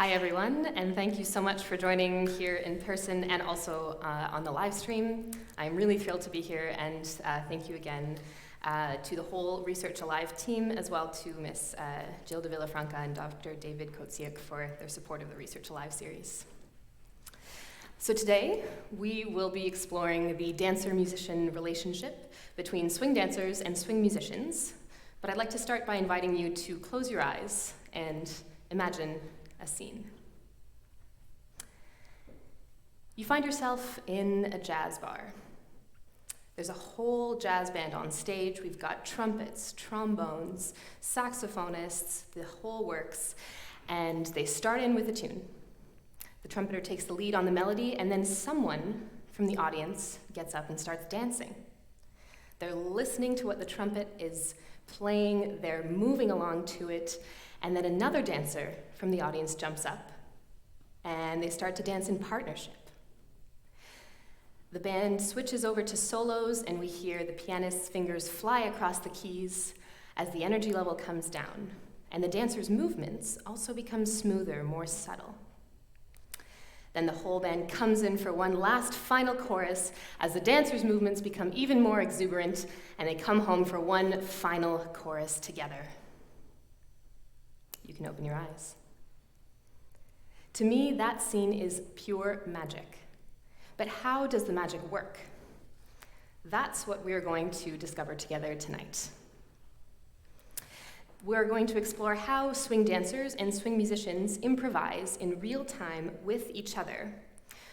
Hi everyone, and thank you so much for joining here in person and also on the live stream. I'm really thrilled to be here, and thank you again to the whole Research Alive team, as well to Ms. Jill de Villafranca and Dr. David Kotsiuk for their support of the Research Alive series. So today, we will be exploring the dancer-musician relationship between swing dancers and swing musicians, but I'd like to start by inviting you to close your eyes and imagine a scene. You find yourself in a jazz bar. There's a whole jazz band on stage. We've got trumpets, trombones, saxophonists, the whole works, and they start in with a tune. The trumpeter takes the lead on the melody, and then someone from the audience gets up and starts dancing. They're listening to what the trumpet is playing, they're moving along to it, and then another dancer from the audience jumps up, and they start to dance in partnership. The band switches over to solos, and we hear the pianist's fingers fly across the keys as the energy level comes down, and the dancers' movements also become smoother, more subtle. Then the whole band comes in for one last final chorus as the dancers' movements become even more exuberant, and they come home for one final chorus together. You can open your eyes. To me, that scene is pure magic. But how does the magic work? That's what we're going to discover together tonight. We're going to explore how swing dancers and swing musicians improvise in real time with each other.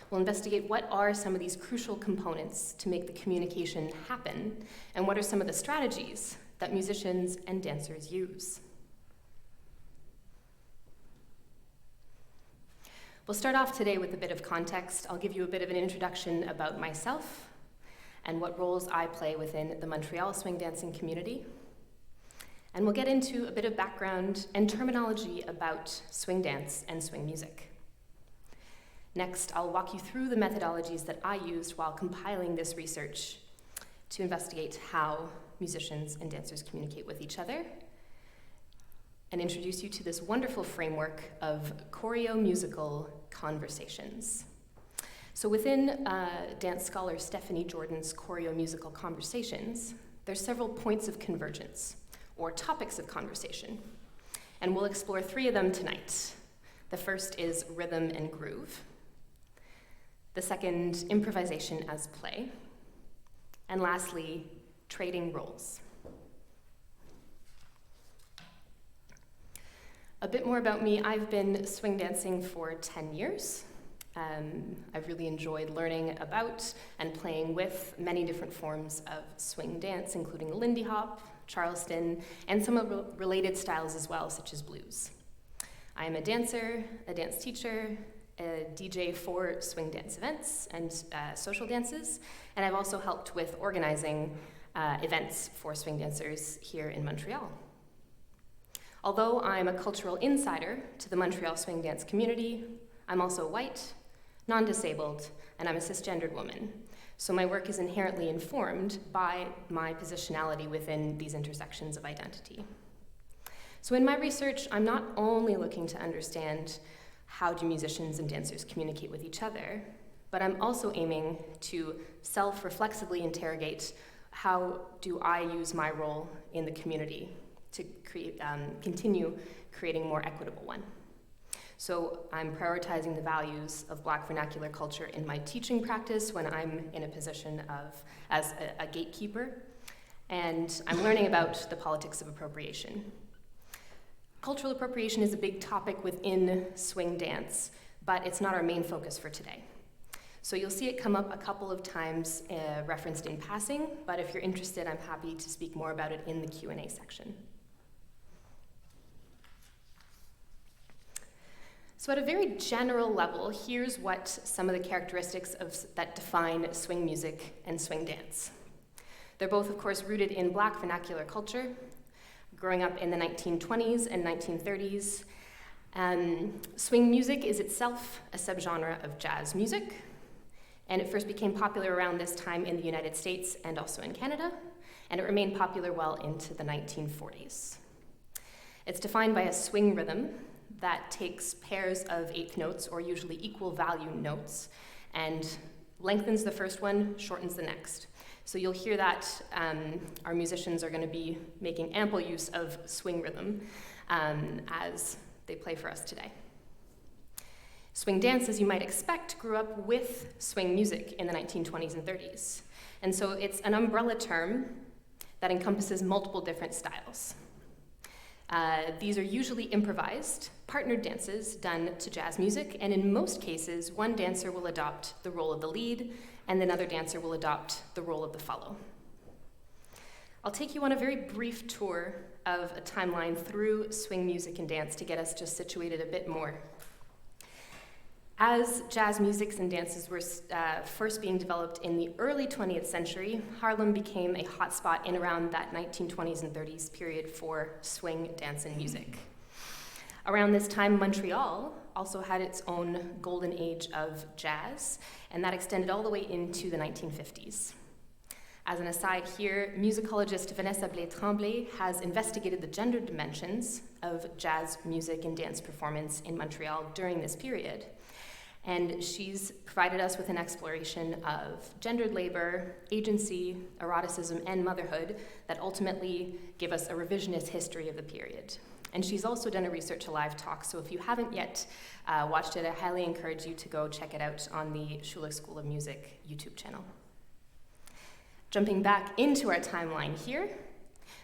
We'll investigate what are some of these crucial components to make the communication happen, and what are some of the strategies that musicians and dancers use. We'll start off today with a bit of context. I'll give you a bit of an introduction about myself and what roles I play within the Montreal swing dancing community. And we'll get into a bit of background and terminology about swing dance and swing music. Next, I'll walk you through the methodologies that I used while compiling this research to investigate how musicians and dancers communicate with each other, and introduce you to this wonderful framework of choreomusical conversations. So within dance scholar Stephanie Jordan's choreomusical conversations, there's several points of convergence, or topics of conversation, and we'll explore three of them tonight. The first is rhythm and groove. The second, improvisation as play. And lastly, trading roles. A bit more about me. I've been swing dancing for 10 years. I've really enjoyed learning about and playing with many different forms of swing dance, including Lindy Hop, Charleston, and some of related styles as well, such as blues. I am a dancer, a dance teacher, a DJ for swing dance events and social dances, and I've also helped with organizing events for swing dancers here in Montreal. Although I'm a cultural insider to the Montreal swing dance community, I'm also white, non-disabled, and I'm a cisgendered woman. So my work is inherently informed by my positionality within these intersections of identity. So in my research, I'm not only looking to understand how do musicians and dancers communicate with each other, but I'm also aiming to self-reflexively interrogate how do I use my role in the community to continue creating a more equitable one. So I'm prioritizing the values of Black vernacular culture in my teaching practice when I'm in a position as a gatekeeper, and I'm learning about the politics of appropriation. Cultural appropriation is a big topic within swing dance, but it's not our main focus for today. So you'll see it come up a couple of times referenced in passing, but if you're interested, I'm happy to speak more about it in the Q&A section. So at a very general level, here's what some of the characteristics that define swing music and swing dance. They're both, of course, rooted in Black vernacular culture, growing up in the 1920s and 1930s. Swing music is itself a subgenre of jazz music, and it first became popular around this time in the United States and also in Canada, and it remained popular well into the 1940s. It's defined by a swing rhythm that takes pairs of eighth notes, or usually equal value notes, and lengthens the first one, shortens the next. So you'll hear that our musicians are going to be making ample use of swing rhythm as they play for us today. Swing dance, as you might expect, grew up with swing music in the 1920s and 30s. And so it's an umbrella term that encompasses multiple different styles. These are usually improvised, partnered dances done to jazz music, and in most cases, one dancer will adopt the role of the lead, and another dancer will adopt the role of the follow. I'll take you on a very brief tour of a timeline through swing music and dance to get us just situated a bit more. As jazz musics and dances were first being developed in the early 20th century, Haarlem became a hotspot in around that 1920s and 30s period for swing dance and music. Around this time, Montreal also had its own golden age of jazz, and that extended all the way into the 1950s. As an aside here, musicologist Vanessa Blais-Tremblay has investigated the gender dimensions of jazz music and dance performance in Montreal during this period. And she's provided us with an exploration of gendered labor, agency, eroticism, and motherhood that ultimately give us a revisionist history of the period. And she's also done a Research Alive talk, so if you haven't yet watched it, I highly encourage you to go check it out on the Schulich School of Music YouTube channel. Jumping back into our timeline here,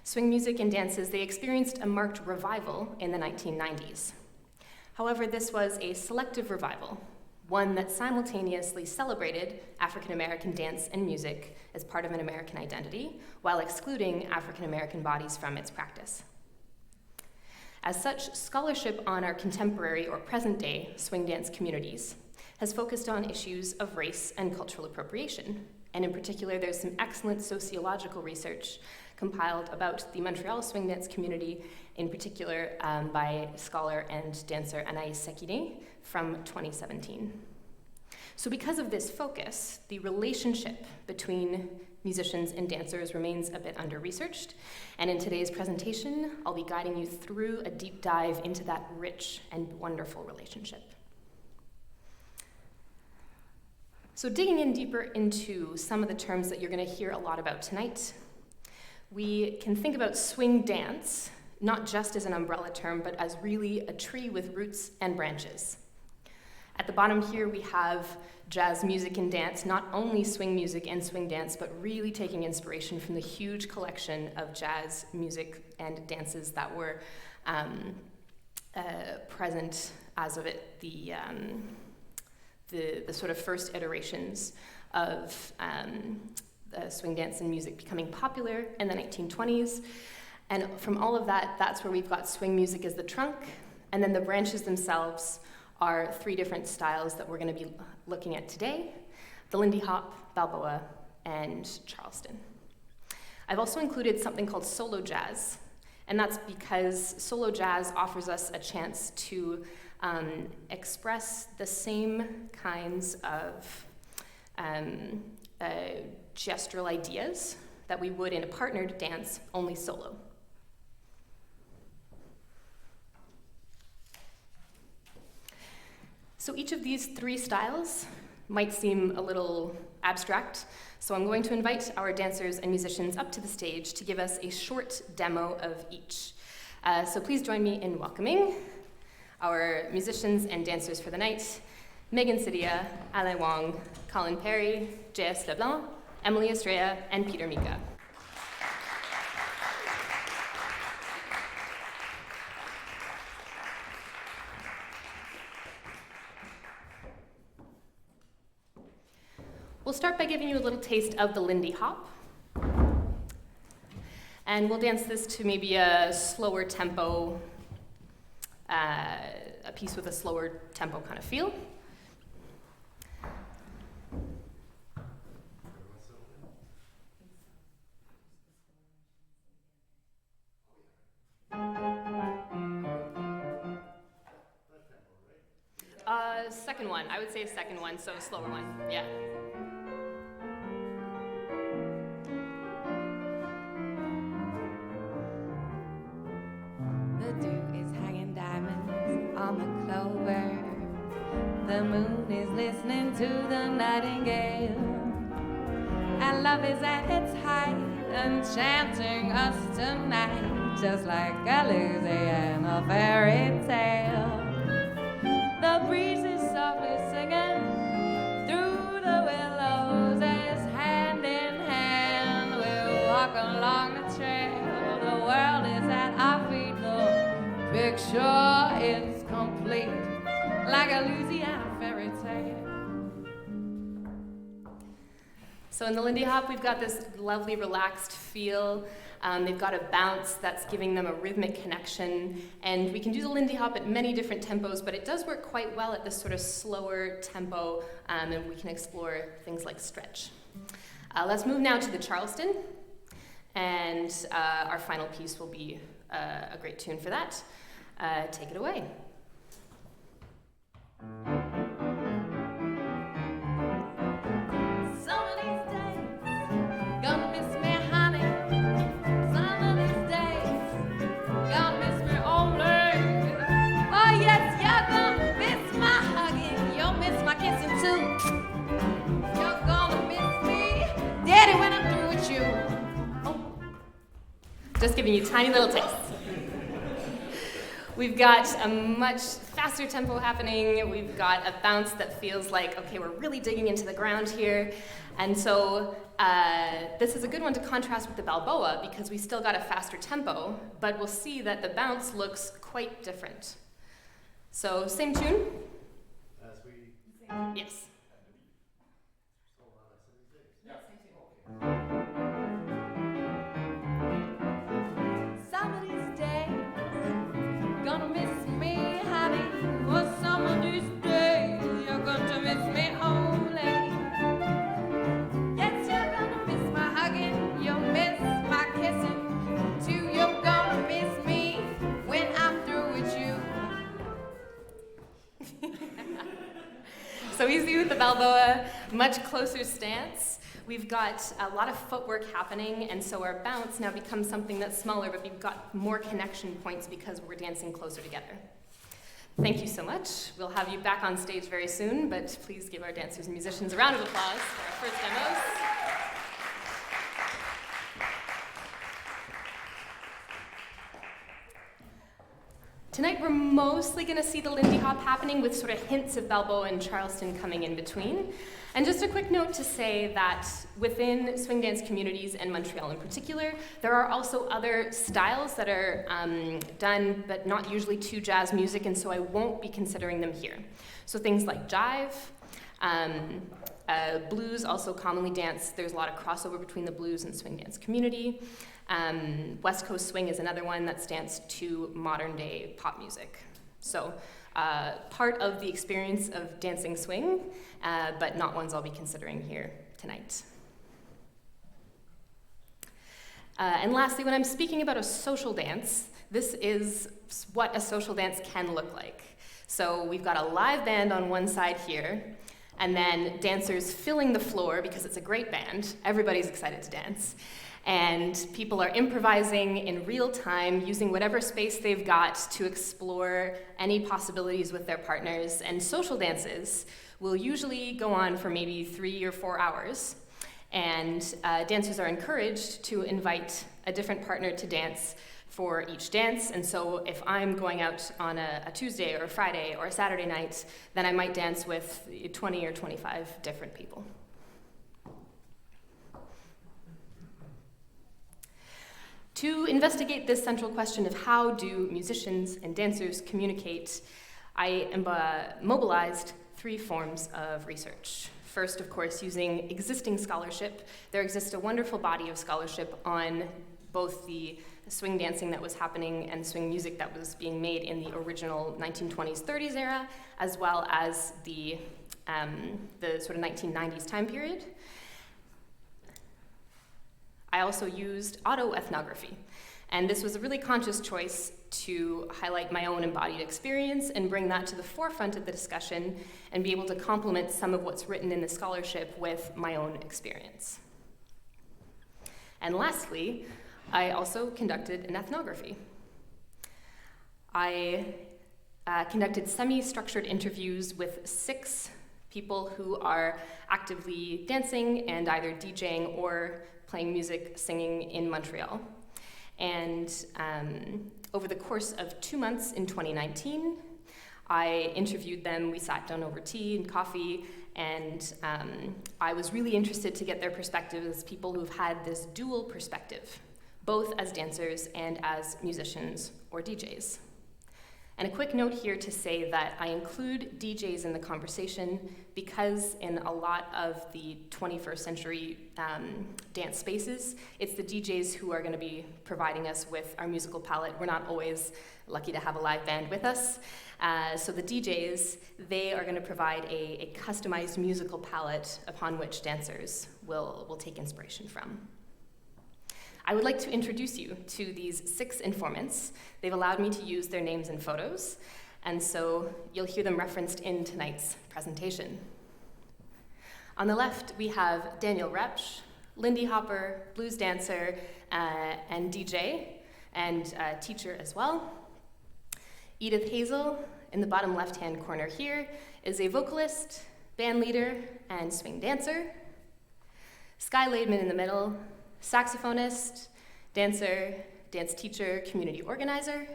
swing music and dances, they experienced a marked revival in the 1990s. However, this was a selective revival, one that simultaneously celebrated African American dance and music as part of an American identity, while excluding African American bodies from its practice. As such, scholarship on our contemporary or present-day swing dance communities has focused on issues of race and cultural appropriation. And in particular, there's some excellent sociological research compiled about the Montreal swing dance community, in particular by scholar and dancer Anaïs Sekine from 2017. So because of this focus, the relationship between musicians and dancers remains a bit under-researched, and in today's presentation, I'll be guiding you through a deep dive into that rich and wonderful relationship. So digging in deeper into some of the terms that you're going to hear a lot about tonight, we can think about swing dance not just as an umbrella term, but as really a tree with roots and branches. At the bottom here, we have jazz music and dance, not only swing music and swing dance, but really taking inspiration from the huge collection of jazz music and dances that were present as of the sort of first iterations of swing dance and music becoming popular in the 1920s. And from all of that, that's where we've got swing music as the trunk, and then the branches themselves are three different styles that we're going to be looking at today: the Lindy Hop, Balboa, and Charleston. I've also included something called solo jazz, and that's because solo jazz offers us a chance to express the same kinds of gestural ideas that we would in a partnered dance, only solo. So each of these three styles might seem a little abstract, so I'm going to invite our dancers and musicians up to the stage to give us a short demo of each. So please join me in welcoming our musicians and dancers for the night: Megan Sidia, Alain Wong, Colin Perry, J.S. Leblanc, Emily Estrella, and Peter Mika. We'll start by giving you a little taste of the Lindy Hop. And we'll dance this to maybe a slower tempo, a piece with a slower tempo kind of feel. Second one, I would say a second one, so a slower one, yeah. The dew is hanging diamonds to the nightingale. And love is at its height, enchanting us tonight, just like a Louisiana fairy tale. The breeze is softly singing through the willows as hand in hand we'll walk along the trail. The world is at our feet, the picture is complete, like a Louisiana fairy tale. So in the Lindy Hop, we've got this lovely relaxed feel. They've got a bounce that's giving them a rhythmic connection. And we can do the Lindy Hop at many different tempos, but it does work quite well at this sort of slower tempo, and we can explore things like stretch. Let's move now to the Charleston. And our final piece will be a great tune for that. Take it away. Just giving you tiny little tastes. We've got a much faster tempo happening. We've got a bounce that feels like, okay, we're really digging into the ground here. And so this is a good one to contrast with the Balboa because we still got a faster tempo, but we'll see that the bounce looks quite different. So same tune? As we sing. Yes. Gonna miss me, honey, for some of these days. You're gonna miss me only. Yes, you're gonna miss my hugging, you'll miss my kissing, too. You're gonna miss me when I'm through with you. So easy with the Balboa, much closer stance. We've got a lot of footwork happening, and so our bounce now becomes something that's smaller, but we've got more connection points because we're dancing closer together. Thank you so much. We'll have you back on stage very soon, but please give our dancers and musicians a round of applause for our first demos. Tonight we're mostly going to see the Lindy Hop happening with sort of hints of Balboa and Charleston coming in between. And just a quick note to say that within swing dance communities, and Montreal in particular, there are also other styles that are done, but not usually to jazz music, and so I won't be considering them here. So things like jive, blues also commonly danced. There's a lot of crossover between the blues and swing dance community. West Coast swing is another one that's danced to modern day pop music. So part of the experience of dancing swing, but not ones I'll be considering here tonight. And lastly, when I'm speaking about a social dance, this is what a social dance can look like. So we've got a live band on one side here, and then dancers filling the floor because it's a great band. Everybody's excited to dance. And people are improvising in real time, using whatever space they've got to explore any possibilities with their partners. And social dances will usually go on for maybe 3 or 4 hours. And dancers are encouraged to invite a different partner to dance for each dance. And so if I'm going out on a Tuesday or a Friday or a Saturday night, then I might dance with 20 or 25 different people. To investigate this central question of how do musicians and dancers communicate, I mobilized 3 forms of research. First, of course, using existing scholarship. There exists a wonderful body of scholarship on both the swing dancing that was happening and swing music that was being made in the original 1920s, 30s era, as well as the sort of 1990s time period. I also used autoethnography, and this was a really conscious choice to highlight my own embodied experience and bring that to the forefront of the discussion and be able to complement some of what's written in the scholarship with my own experience. And lastly, I also conducted an ethnography. I conducted semi-structured interviews with 6 people who are actively dancing and either DJing or playing music, singing in Montreal. And over the course of 2 months in 2019, I interviewed them. We sat down over tea and coffee, and I was really interested to get their perspective as people who've had this dual perspective, both as dancers and as musicians or DJs. And a quick note here to say that I include DJs in the conversation because in a lot of the 21st century dance spaces, it's the DJs who are going to be providing us with our musical palette. We're not always lucky to have a live band with us. So the DJs, they are going to provide a customized musical palette upon which dancers will take inspiration from. I would like to introduce you to these 6 informants. They've allowed me to use their names and photos, and so you'll hear them referenced in tonight's presentation. On the left, we have Daniel Repsch, Lindy Hopper, blues dancer and DJ, and teacher as well. Edith Hazel, in the bottom left-hand corner here, is a vocalist, band leader, and swing dancer. Sky Laidman in the middle, saxophonist, dancer, dance teacher, community organizer.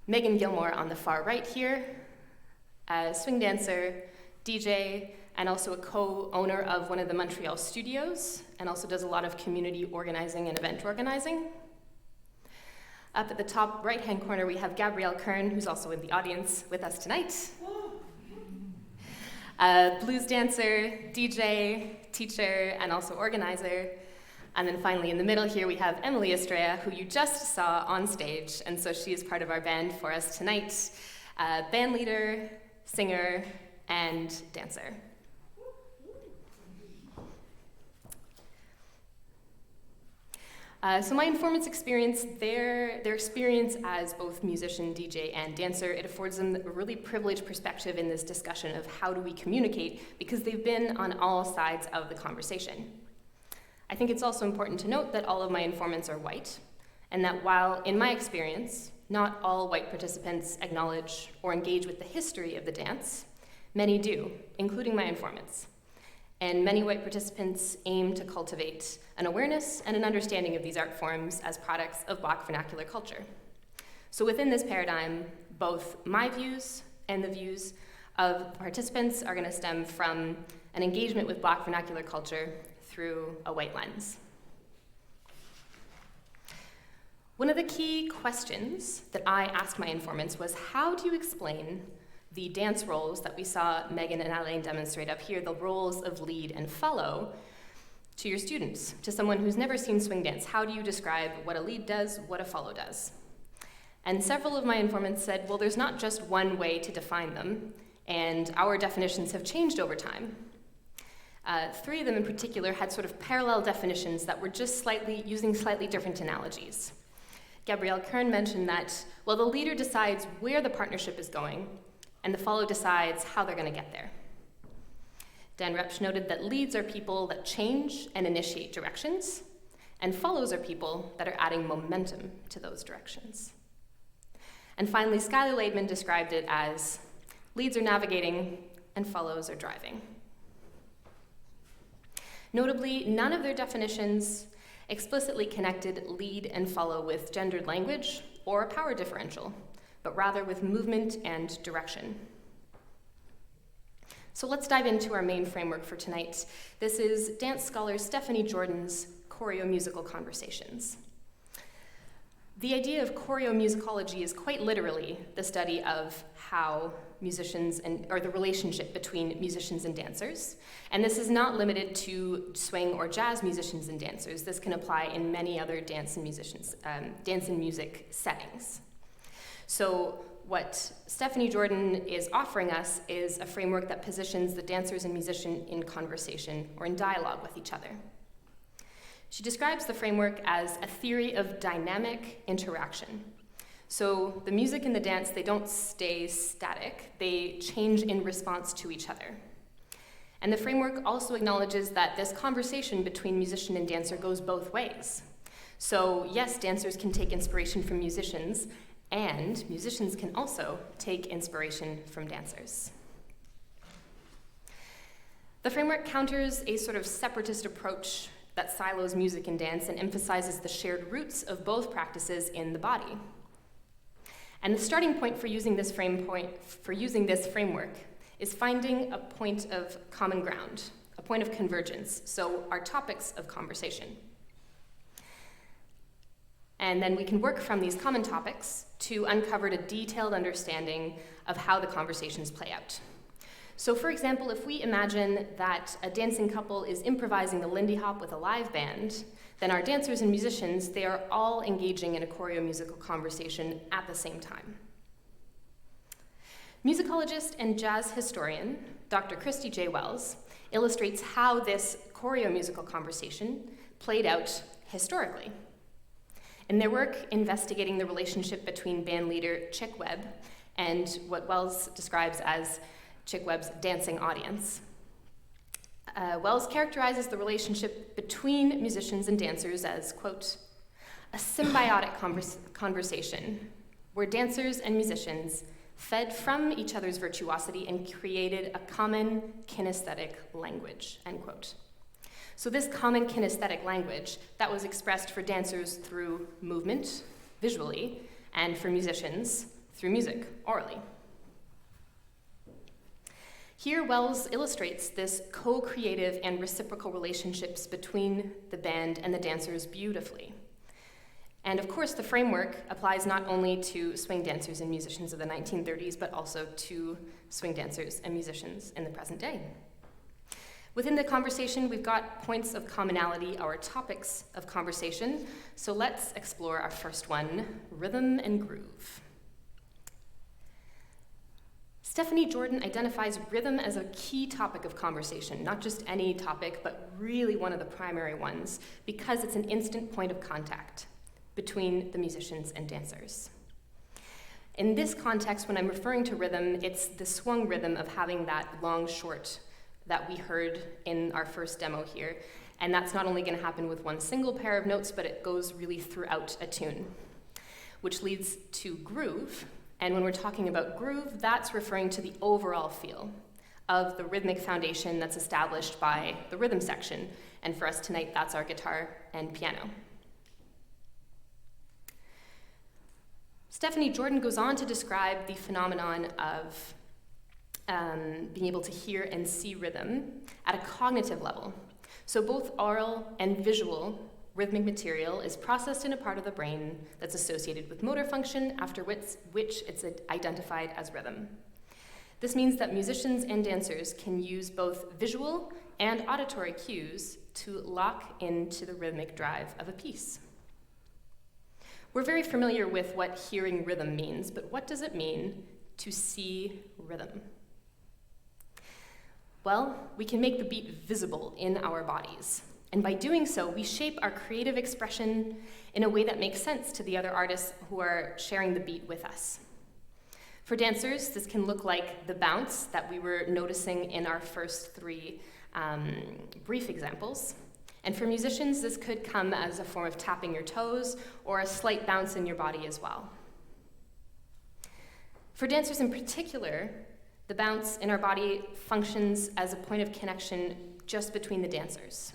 Megan Gilmore on the far right here, a swing dancer, DJ, and also a co-owner of one of the Montreal studios, and also does a lot of community organizing and event organizing. Up at the top right-hand corner, we have Gabrielle Kern, who's also in the audience with us tonight. A blues dancer, DJ, teacher, and also organizer. And then finally, in the middle here, we have Emily Estrella, who you just saw on stage, and so she is part of our band for us tonight. Band leader, singer, and dancer. So my informants experience, their experience as both musician, DJ, and dancer, it affords them a really privileged perspective in this discussion of how do we communicate, because they've been on all sides of the conversation. I think it's also important to note that all of my informants are white, and that while, in my experience, not all white participants acknowledge or engage with the history of the dance, many do, including my informants. And many white participants aim to cultivate an awareness and an understanding of these art forms as products of Black vernacular culture. So within this paradigm, both my views and the views of participants are going to stem from an engagement with Black vernacular culture through a white lens. One of the key questions that I asked my informants was, how do you explain the dance roles that we saw Megan and Alain demonstrate up here, the roles of lead and follow, to your students, to someone who's never seen swing dance? How do you describe what a lead does, what a follow does? And several of my informants said, well, there's not just one way to define them, and our definitions have changed over time. 3 of them in particular had sort of parallel definitions that were just using slightly different analogies. Gabrielle Kern mentioned that, well, the leader decides where the partnership is going, and the follow decides how they're going to get there. Dan Repsch noted that leads are people that change and initiate directions, and follows are people that are adding momentum to those directions. And finally, Skylar Laidman described it as leads are navigating and follows are driving. Notably, none of their definitions explicitly connected lead and follow with gendered language or a power differential, but rather with movement and direction. So let's dive into our main framework for tonight. This is dance scholar Stephanie Jordan's Choreomusical Conversations. The idea of choreomusicology is quite literally the study of how musicians or the relationship between musicians and dancers. And this is not limited to swing or jazz musicians and dancers. This can apply in many other dance and music settings. So what Stephanie Jordan is offering us is a framework that positions the dancers and musician in conversation or in dialogue with each other. She describes the framework as a theory of dynamic interaction. So the music and the dance, they don't stay static, they change in response to each other. And the framework also acknowledges that this conversation between musician and dancer goes both ways. So yes, dancers can take inspiration from musicians, and musicians can also take inspiration from dancers. The framework counters a sort of separatist approach that silos music and dance and emphasizes the shared roots of both practices in the body. And the starting point for using this framework is finding a point of common ground, a point of convergence, so our topics of conversation. And then we can work from these common topics to uncover a detailed understanding of how the conversations play out. So for example, if we imagine that a dancing couple is improvising the Lindy Hop with a live band, then our dancers and musicians, they are all engaging in a choreomusical conversation at the same time. Musicologist and jazz historian, Dr. Christy J. Wells, illustrates how this choreomusical conversation played out historically. In their work investigating the relationship between band leader Chick Webb and what Wells describes as Chick Webb's dancing audience, Wells characterizes the relationship between musicians and dancers as, quote, a symbiotic conversation where dancers and musicians fed from each other's virtuosity and created a common kinesthetic language, end quote. So this common kinesthetic language that was expressed for dancers through movement, visually, and for musicians through music, orally. Here, Wells illustrates this co-creative and reciprocal relationships between the band and the dancers beautifully. And of course, the framework applies not only to swing dancers and musicians of the 1930s, but also to swing dancers and musicians in the present day. Within the conversation, we've got points of commonality, our topics of conversation. So let's explore our first one, rhythm and groove. Stephanie Jordan identifies rhythm as a key topic of conversation, not just any topic, but really one of the primary ones, because it's an instant point of contact between the musicians and dancers. In this context, when I'm referring to rhythm, it's the swung rhythm of having that long short that we heard in our first demo here. And that's not only going to happen with one single pair of notes, but it goes really throughout a tune, which leads to groove. And when we're talking about groove, that's referring to the overall feel of the rhythmic foundation that's established by the rhythm section. And for us tonight, that's our guitar and piano. Stephanie Jordan goes on to describe the phenomenon of being able to hear and see rhythm at a cognitive level. So both oral and visual rhythmic material is processed in a part of the brain that's associated with motor function, after which it's identified as rhythm. This means that musicians and dancers can use both visual and auditory cues to lock into the rhythmic drive of a piece. We're very familiar with what hearing rhythm means, but what does it mean to see rhythm? Well, we can make the beat visible in our bodies. And by doing so, we shape our creative expression in a way that makes sense to the other artists who are sharing the beat with us. For dancers, this can look like the bounce that we were noticing in our first three brief examples. And for musicians, this could come as a form of tapping your toes or a slight bounce in your body as well. For dancers in particular, the bounce in our body functions as a point of connection just between the dancers.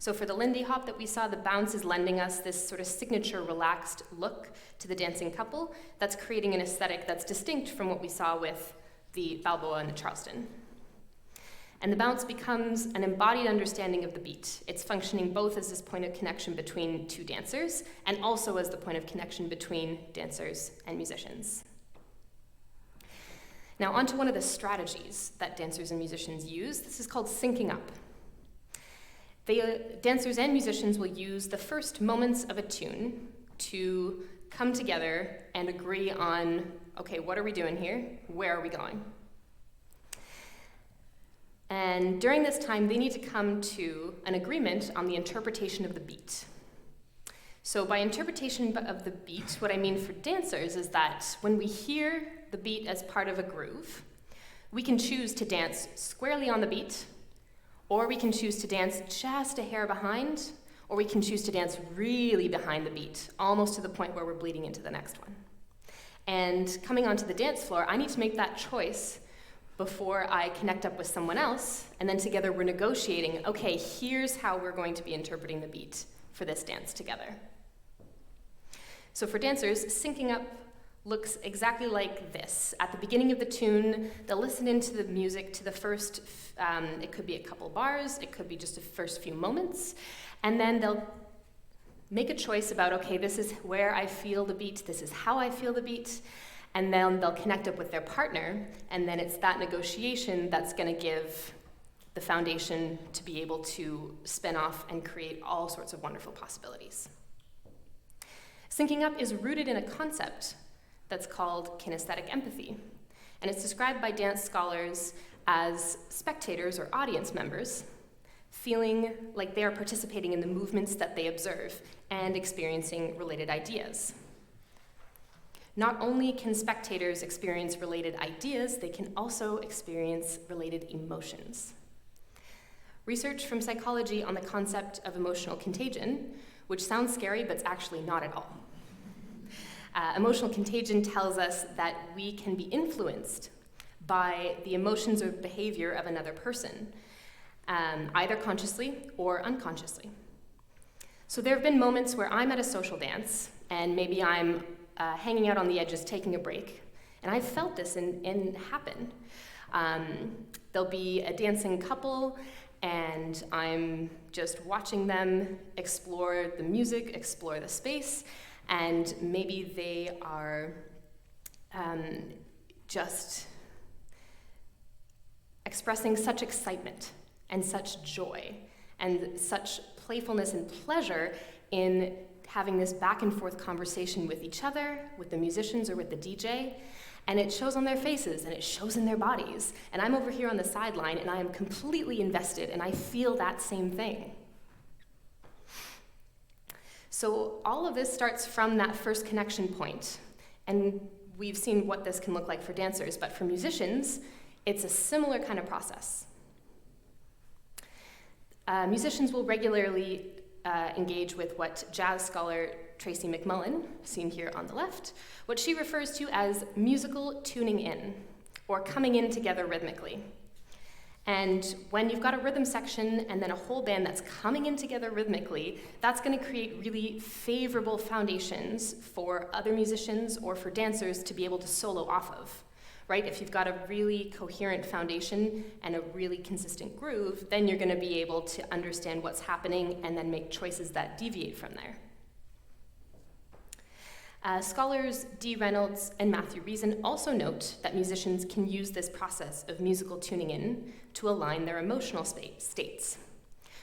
So for the Lindy Hop that we saw, the bounce is lending us this sort of signature relaxed look to the dancing couple that's creating an aesthetic that's distinct from what we saw with the Balboa and the Charleston. And the bounce becomes an embodied understanding of the beat. It's functioning both as this point of connection between two dancers and also as the point of connection between dancers and musicians. Now, onto one of the strategies that dancers and musicians use. This is called syncing up. Dancers and musicians will use the first moments of a tune to come together and agree on, okay, what are we doing here? Where are we going? And during this time, they need to come to an agreement on the interpretation of the beat. So by interpretation of the beat, what I mean for dancers is that when we hear the beat as part of a groove, we can choose to dance squarely on the beat, or we can choose to dance just a hair behind, or we can choose to dance really behind the beat, almost to the point where we're bleeding into the next one. And coming onto the dance floor, I need to make that choice before I connect up with someone else, and then together we're negotiating, okay, here's how we're going to be interpreting the beat for this dance together. So for dancers, syncing up looks exactly like this. At the beginning of the tune, they'll listen into the music to the first, it could be a couple bars, it could be just the first few moments, and then they'll make a choice about, okay, this is where I feel the beat, this is how I feel the beat, and then they'll connect up with their partner, and then it's that negotiation that's gonna give the foundation to be able to spin off and create all sorts of wonderful possibilities. Syncing up is rooted in a concept that's called kinesthetic empathy, and it's described by dance scholars as spectators or audience members feeling like they are participating in the movements that they observe and experiencing related ideas. Not only can spectators experience related ideas, they can also experience related emotions. Research from psychology on the concept of emotional contagion, which sounds scary, but it's actually not at all. Emotional contagion tells us that we can be influenced by the emotions or behavior of another person, either consciously or unconsciously. So there have been moments where I'm at a social dance, and maybe I'm hanging out on the edges, taking a break, and I've felt this happen. There'll be a dancing couple, and I'm just watching them explore the music, explore the space, and maybe they are just expressing such excitement and such joy and such playfulness and pleasure in having this back and forth conversation with each other, with the musicians or with the DJ, and it shows on their faces and it shows in their bodies. And I'm over here on the sideline and I am completely invested and I feel that same thing. So all of this starts from that first connection point, and we've seen what this can look like for dancers, but for musicians, it's a similar kind of process. Musicians will regularly engage with what jazz scholar Tracy McMullen, seen here on the left, what she refers to as musical tuning in, or coming in together rhythmically. And when you've got a rhythm section and then a whole band that's coming in together rhythmically, that's going to create really favorable foundations for other musicians or for dancers to be able to solo off of, right? If you've got a really coherent foundation and a really consistent groove, then you're going to be able to understand what's happening and then make choices that deviate from there. Scholars Dee Reynolds and Matthew Reason also note that musicians can use this process of musical tuning in to align their emotional states.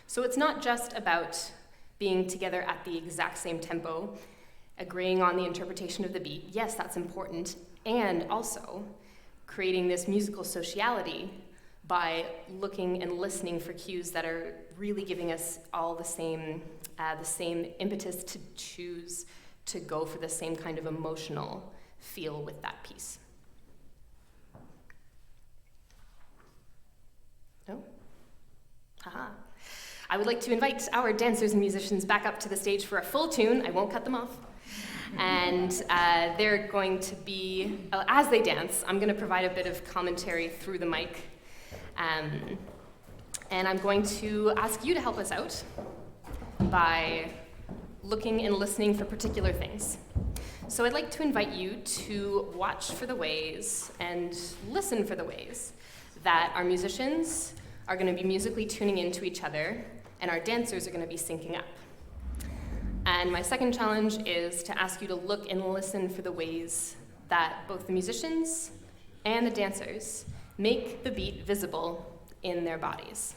So it's not just about being together at the exact same tempo, agreeing on the interpretation of the beat. Yes, that's important, and also creating this musical sociality by looking and listening for cues that are really giving us all the same impetus to choose to go for the same kind of emotional feel with that piece. No? Haha. I would like to invite our dancers and musicians back up to the stage for a full tune. I won't cut them off. And they're going to be, as they dance, I'm going to provide a bit of commentary through the mic. And I'm going to ask you to help us out by looking and listening for particular things. So I'd like to invite you to watch for the ways and listen for the ways that our musicians are going to be musically tuning into each other and our dancers are going to be syncing up. And my second challenge is to ask you to look and listen for the ways that both the musicians and the dancers make the beat visible in their bodies.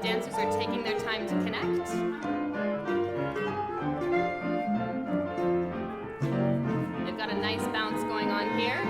Dancers are taking their time to connect. They've got a nice bounce going on here.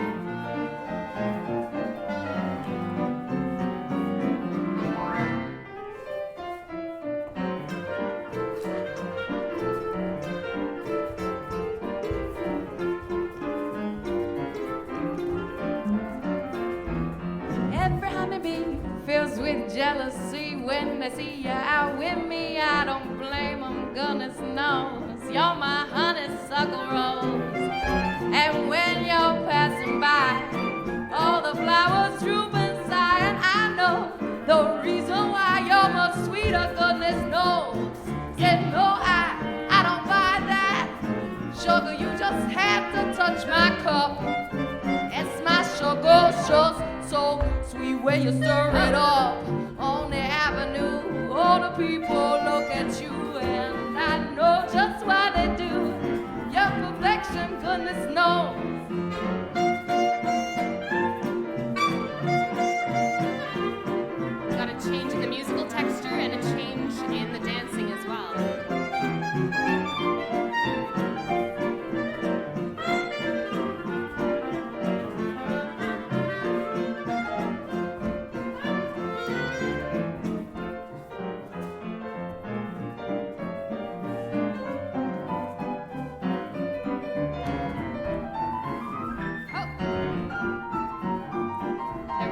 with jealousy when they see you out with me. I don't blame them, goodness knows. You're my honeysuckle rose. And when you're passing by, all the flowers droop and sigh. And I know the reason why you're much sweeter, goodness knows. Said no, I don't buy that. Sugar, you just had to touch my cup. It's my sugar, so sweet when you stir it up on the avenue. All the people look at you, and I know just why they do. Your perfection, goodness knows. Got a change in the musical texture and a change in the dancing as well.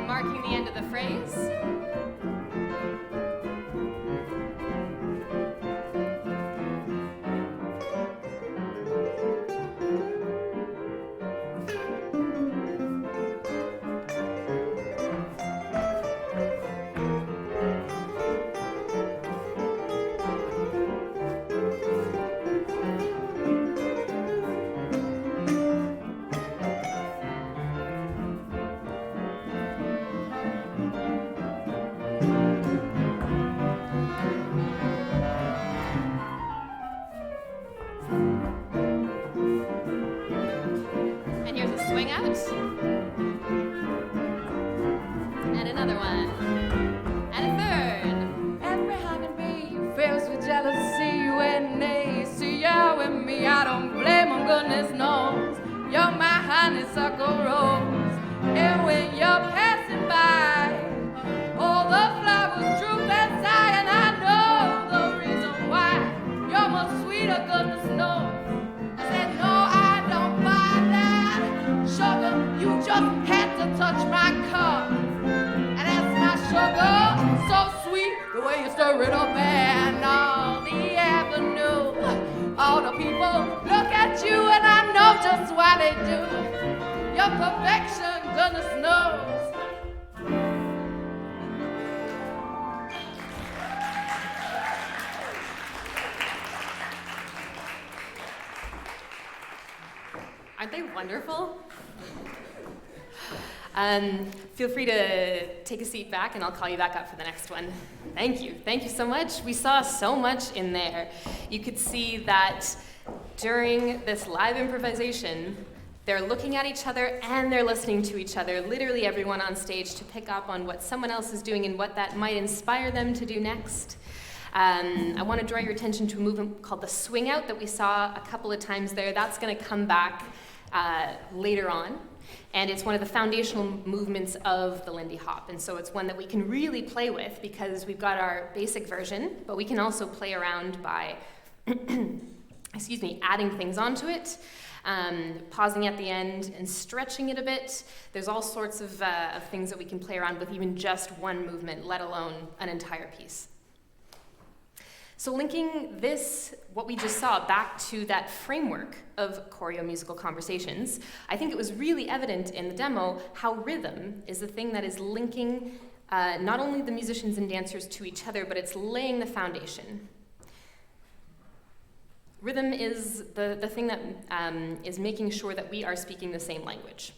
Marking the end of the phrase. Swing out. And another one. And a third. Every honeybee fills with jealousy when they see you with me. I don't blame them, goodness knows. You're my honeysuckle rose. And when you're passing by, all the flowers droop and sigh. And I know the reason why. You're much sweeter, goodness knows. I said no, I don't buy that. Sugar, you just had to touch my cup. And that's my sugar, so sweet, the way you stir it up and all the avenue. All the people look at you and I know just why they do. Your perfection, goodness knows. Aren't they wonderful? Feel free to take a seat back and I'll call you back up for the next one. Thank you. Thank you so much. We saw so much in there. You could see that during this live improvisation, they're looking at each other and they're listening to each other, literally everyone on stage, to pick up on what someone else is doing and what that might inspire them to do next. I want to draw your attention to a movement called the swing out that we saw a couple of times there. That's going to come back later on. And it's one of the foundational movements of the Lindy Hop. And so it's one that we can really play with because we've got our basic version, but we can also play around by adding things onto it, pausing at the end and stretching it a bit. There's all sorts of things that we can play around with even just one movement, let alone an entire piece. So linking this, what we just saw, back to that framework of choreomusical conversations, I think it was really evident in the demo how rhythm is the thing that is linking not only the musicians and dancers to each other, but it's laying the foundation. Rhythm is the thing that is making sure that we are speaking the same language.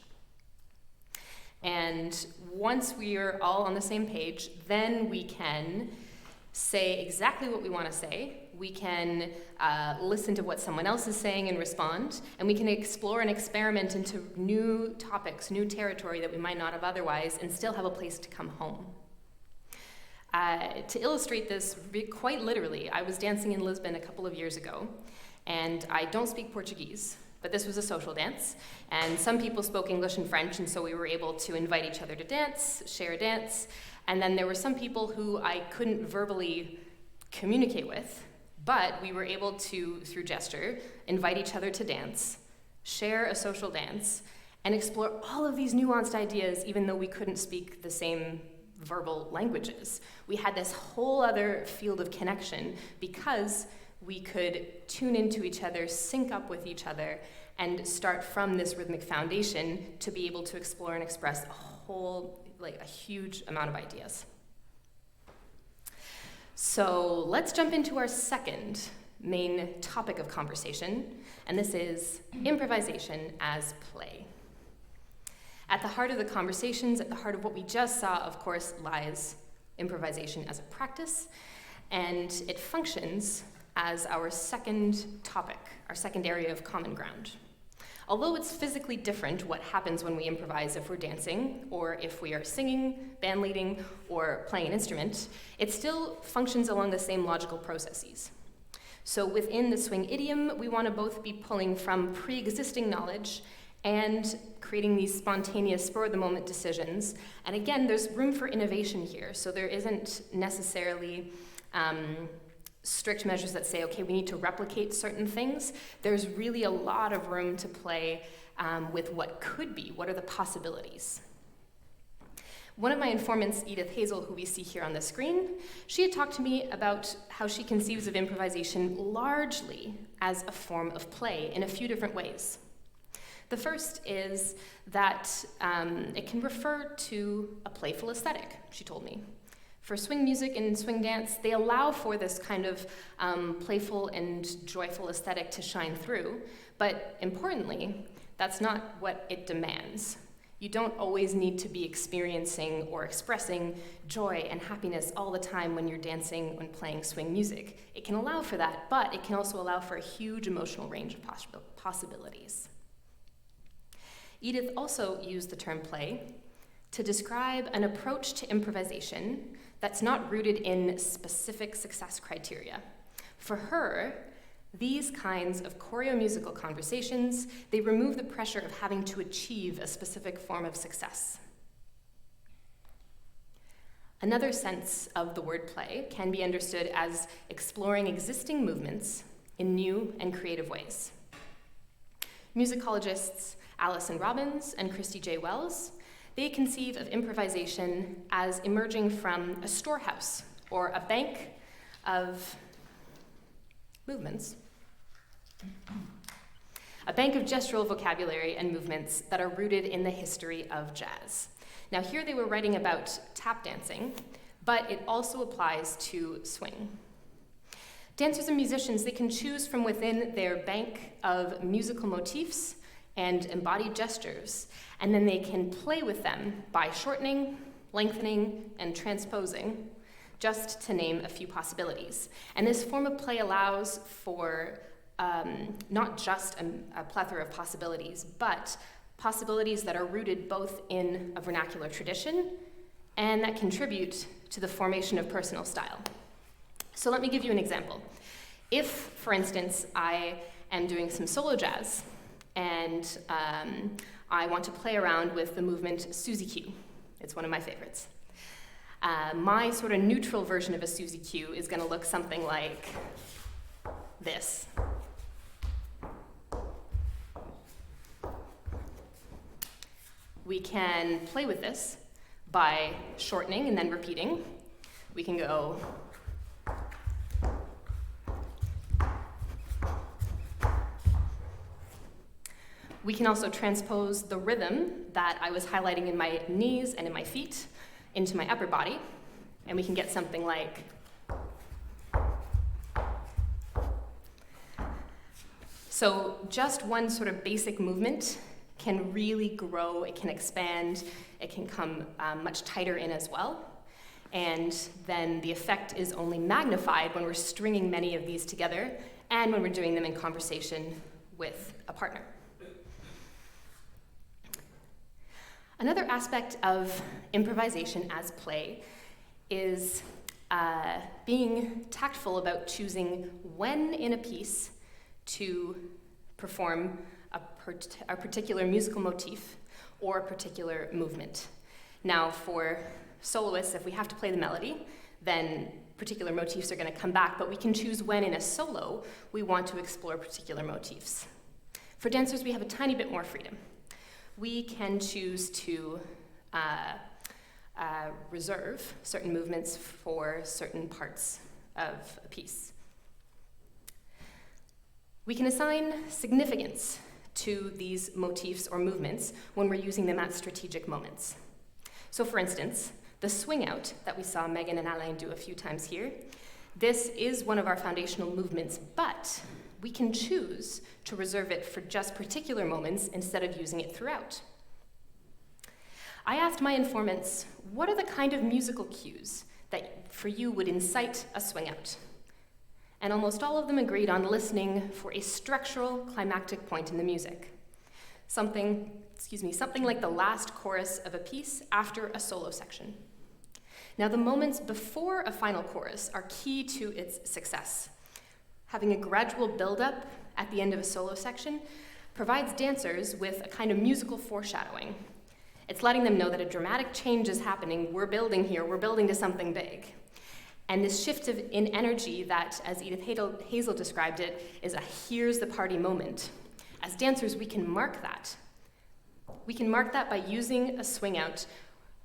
And once we are all on the same page, then we can say exactly what we want to say. We can listen to what someone else is saying and respond, and we can explore and experiment into new topics, new territory that we might not have otherwise, and still have a place to come home. To illustrate this quite literally, I was dancing in Lisbon a couple of years ago, and I don't speak Portuguese, but this was a social dance, and some people spoke English and French, and so we were able to invite each other to dance, share a dance. And then there were some people who I couldn't verbally communicate with, but we were able to, through gesture, invite each other to dance, share a social dance, and explore all of these nuanced ideas even though we couldn't speak the same verbal languages. We had this whole other field of connection because we could tune into each other, sync up with each other, and start from this rhythmic foundation to be able to explore and express a huge amount of ideas. So let's jump into our second main topic of conversation, and this is improvisation as play. At the heart of the conversations, at the heart of what we just saw, of course, lies improvisation as a practice, and it functions as our second topic, our second area of common ground. Although it's physically different what happens when we improvise if we're dancing, or if we are singing, band leading, or playing an instrument, it still functions along the same logical processes. So within the swing idiom, we want to both be pulling from pre-existing knowledge and creating these spontaneous, spur-of-the-moment decisions. And again, there's room for innovation here, so there isn't necessarily strict measures that say, okay, we need to replicate certain things. There's really a lot of room to play with what could be, what are the possibilities. One of my informants, Edith Hazel, who we see here on the screen, she had talked to me about how she conceives of improvisation largely as a form of play in a few different ways. The first is that it can refer to a playful aesthetic, she told me. For swing music and swing dance, they allow for this kind of playful and joyful aesthetic to shine through, but importantly, that's not what it demands. You don't always need to be experiencing or expressing joy and happiness all the time when you're dancing and playing swing music. It can allow for that, but it can also allow for a huge emotional range of possibilities. Edith also used the term play to describe an approach to improvisation that's not rooted in specific success criteria. For her, these kinds of choreomusical conversations, they remove the pressure of having to achieve a specific form of success. Another sense of the word play can be understood as exploring existing movements in new and creative ways. Musicologists Alison Robbins and Christy J. Wells, they conceive of improvisation as emerging from a storehouse or a bank of movements, a bank of gestural vocabulary and movements that are rooted in the history of jazz. Now here they were writing about tap dancing, but it also applies to swing. Dancers and musicians, they can choose from within their bank of musical motifs and embodied gestures, and then they can play with them by shortening, lengthening, and transposing, just to name a few possibilities. And this form of play allows for not just a plethora of possibilities, but possibilities that are rooted both in a vernacular tradition and that contribute to the formation of personal style. So let me give you an example. If, for instance, I am doing some solo jazz, and I want to play around with the movement Suzy Q. It's one of my favorites. My sort of neutral version of a Suzy Q is going to look something like this. We can play with this by shortening and then repeating. We can go We can also transpose the rhythm that I was highlighting in my knees and in my feet into my upper body, and we can get something like so just one sort of basic movement can really grow, it can expand, it can come much tighter in as well. And then the effect is only magnified when we're stringing many of these together and when we're doing them in conversation with a partner. Another aspect of improvisation as play is being tactful about choosing when in a piece to perform a particular musical motif or a particular movement. Now, for soloists, if we have to play the melody, then particular motifs are going to come back, but we can choose when in a solo we want to explore particular motifs. For dancers, we have a tiny bit more freedom. We can choose to reserve certain movements for certain parts of a piece. We can assign significance to these motifs or movements when we're using them at strategic moments. So for instance, the swing out that we saw Megan and Alain do a few times here, this is one of our foundational movements, but we can choose to reserve it for just particular moments instead of using it throughout. I asked my informants, what are the kind of musical cues that for you would incite a swing out? And almost all of them agreed on listening for a structural climactic point in the music. Something like the last chorus of a piece after a solo section. Now, the moments before a final chorus are key to its success. Having a gradual build-up at the end of a solo section provides dancers with a kind of musical foreshadowing. It's letting them know that a dramatic change is happening. We're building here. We're building to something big. And this shift in energy that, as Edith Hazel described it, is a here's the party moment. As dancers, we can mark that. We can mark that by using a swing out,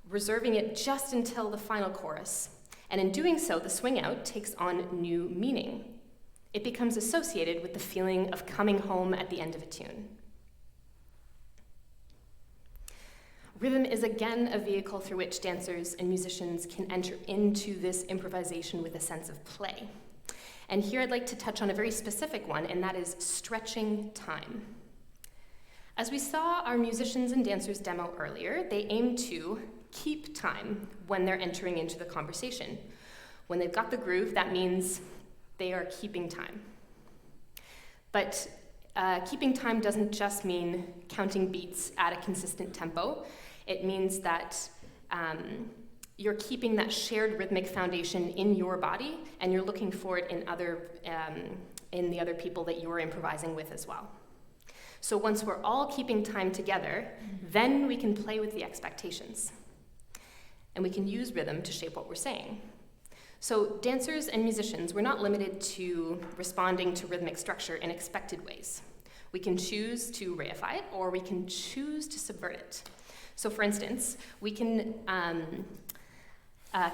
reserving it just until the final chorus. And in doing so, the swing out takes on new meaning. It becomes associated with the feeling of coming home at the end of a tune. Rhythm is again a vehicle through which dancers and musicians can enter into this improvisation with a sense of play. And here I'd like to touch on a very specific one, and that is stretching time. As we saw our musicians and dancers demo earlier, they aim to keep time when they're entering into the conversation. When they've got the groove, that means they are keeping time. But keeping time doesn't just mean counting beats at a consistent tempo. It means that you're keeping that shared rhythmic foundation in your body, and you're looking for it in the other people that you're improvising with as well. So once we're all keeping time together, then we can play with the expectations. And we can use rhythm to shape what we're saying. So dancers and musicians, we're not limited to responding to rhythmic structure in expected ways. We can choose to reify it, or we can choose to subvert it. So for instance, we can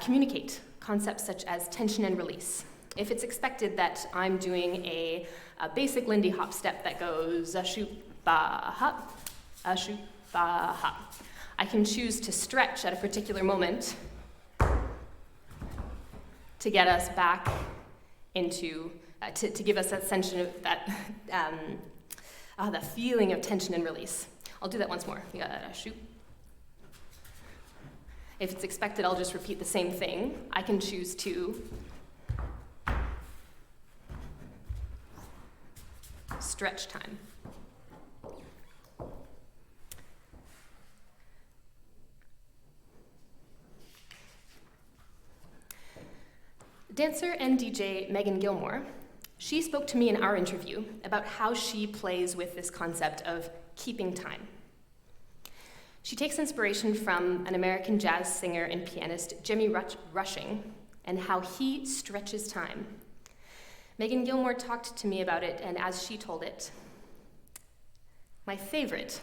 communicate concepts such as tension and release. If it's expected that I'm doing a basic Lindy hop step that goes a-shoop, ba-hop, a-shoop, ba-hop, I can choose to stretch at a particular moment to get us back into, to give us that tension of that feeling of tension and release. I'll do that once more. You got a-shoop. If it's expected, I'll just repeat the same thing. I can choose to stretch time. Dancer and DJ Megan Gilmore, she spoke to me in our interview about how she plays with this concept of keeping time. She takes inspiration from an American jazz singer and pianist, Jimmy Rushing, and how he stretches time. Megan Gilmore talked to me about it, and as she told it, my favorite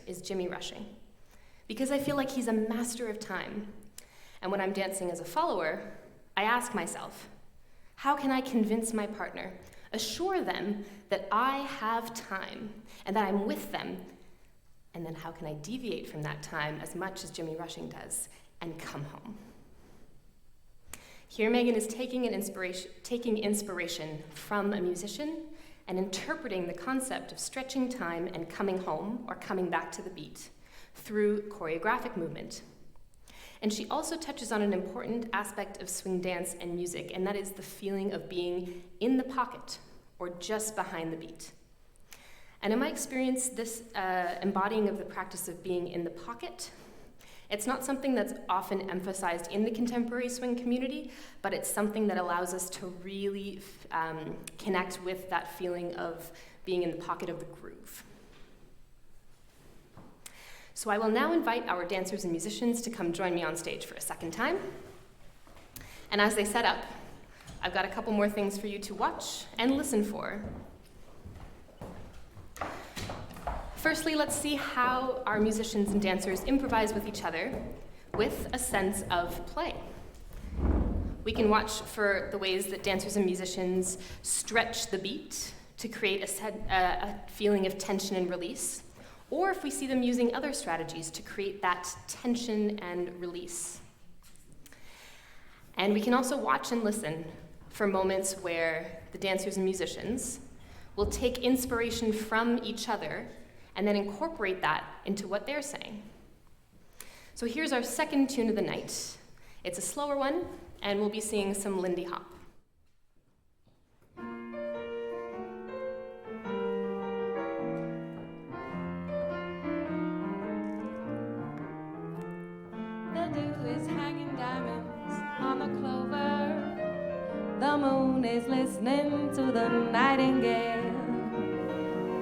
is Jimmy Rushing, because I feel like he's a master of time. And when I'm dancing as a follower, I ask myself, how can I convince my partner, assure them that I have time and that I'm with them? And then how can I deviate from that time as much as Jimmy Rushing does and come home? Here Megan is taking inspiration from a musician and interpreting the concept of stretching time and coming home or coming back to the beat through choreographic movement. And she also touches on an important aspect of swing dance and music, and that is the feeling of being in the pocket or just behind the beat. And in my experience, this embodying of the practice of being in the pocket, it's not something that's often emphasized in the contemporary swing community, but it's something that allows us to really connect with that feeling of being in the pocket of the groove. So I will now invite our dancers and musicians to come join me on stage for a second time. And as they set up, I've got a couple more things for you to watch and listen for. Firstly, let's see how our musicians and dancers improvise with each other with a sense of play. We can watch for the ways that dancers and musicians stretch the beat to create a feeling of tension and release, or if we see them using other strategies to create that tension and release. And we can also watch and listen for moments where the dancers and musicians will take inspiration from each other and then incorporate that into what they're saying. So here's our second tune of the night. It's a slower one, and we'll be seeing some Lindy Hop. The dew is hanging diamonds on the clover. The moon is listening to the nightingale.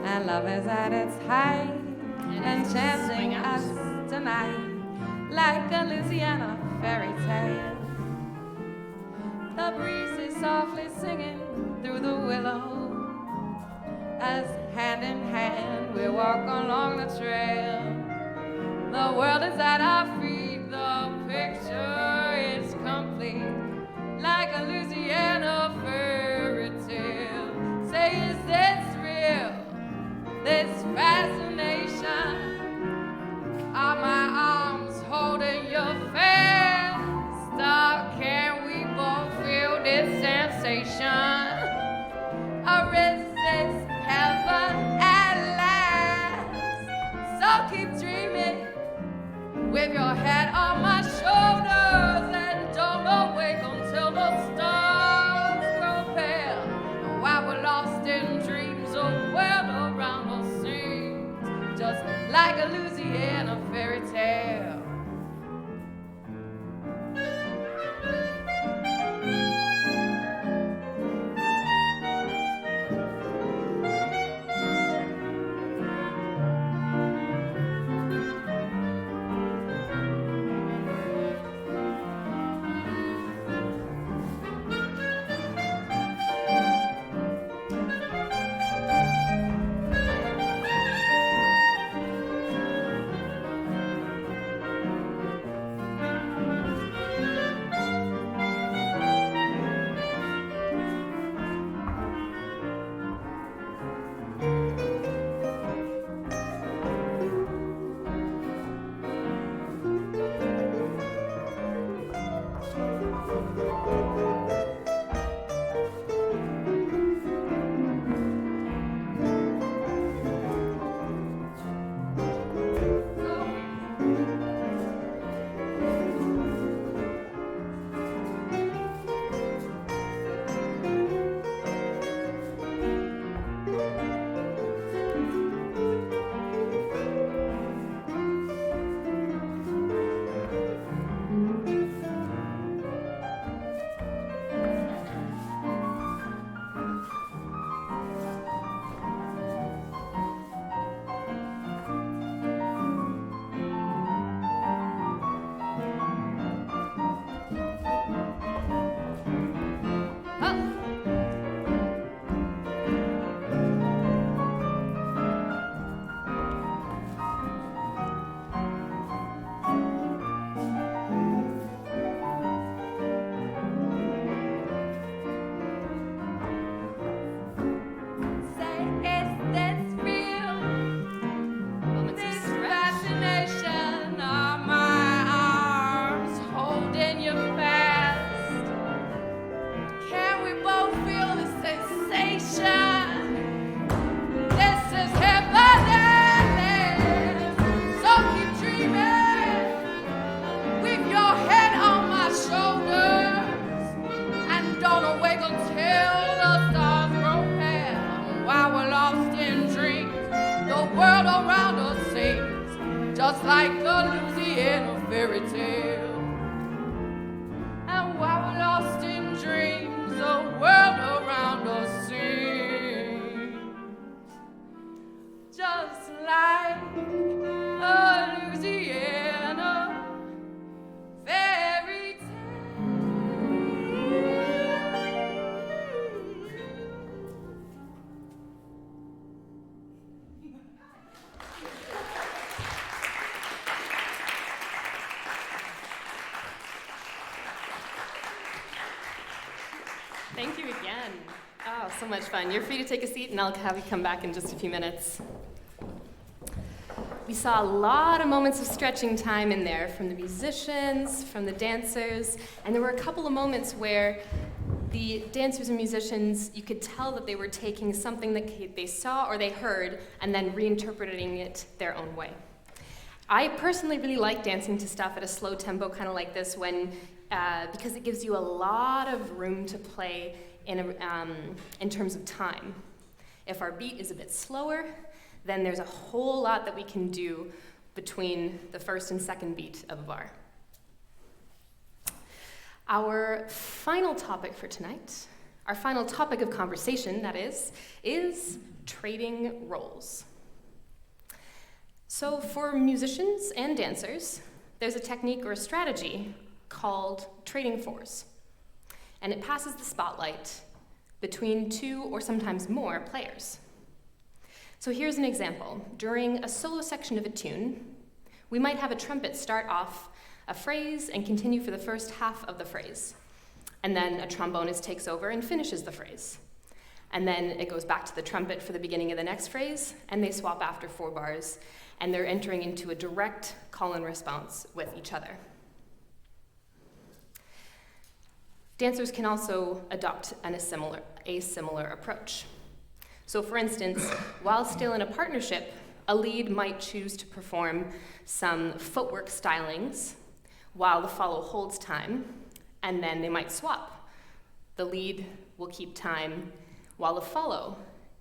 And love is at its height, enchanting us tonight like a Louisiana fairy tale. The breeze is softly singing through the willow as hand in hand we walk along the trail. The world is at our feet, the picture is complete like a Louisiana fairy tale. Say, is this real? This fascination? Are my arms holding you fast? Or can we both feel this sensation? Or is this heaven at last? So keep dreaming with your head on my shoulders and don't awake until the stars grow pale. While we're lost in dreams, a world around us seems just like a Louisiana fairy tale. Just like a Louisiana fairy tale. And while we're lost in dreams, the world around us seems just like a Louisiana fairy tale. So much fun. You're free to take a seat, and I'll have you come back in just a few minutes. We saw a lot of moments of stretching time in there from the musicians, from the dancers, and there were a couple of moments where the dancers and musicians, you could tell that they were taking something that they saw or they heard and then reinterpreting it their own way. I personally really like dancing to stuff at a slow tempo, kind of like this, because it gives you a lot of room to play in terms of time. If our beat is a bit slower, then there's a whole lot that we can do between the first and second beat of a bar. Our final topic for tonight, our final topic of conversation, that is trading roles. So for musicians and dancers, there's a technique or a strategy called trading fours, and it passes the spotlight between two or sometimes more players. So here's an example. During a solo section of a tune, we might have a trumpet start off a phrase and continue for the first half of the phrase. And then a trombonist takes over and finishes the phrase. And then it goes back to the trumpet for the beginning of the next phrase, and they swap after 4 bars, and they're entering into a direct call and response with each other. Dancers can also adopt a similar approach. So for instance, while still in a partnership, a lead might choose to perform some footwork stylings while the follow holds time, and then they might swap. The lead will keep time while the follow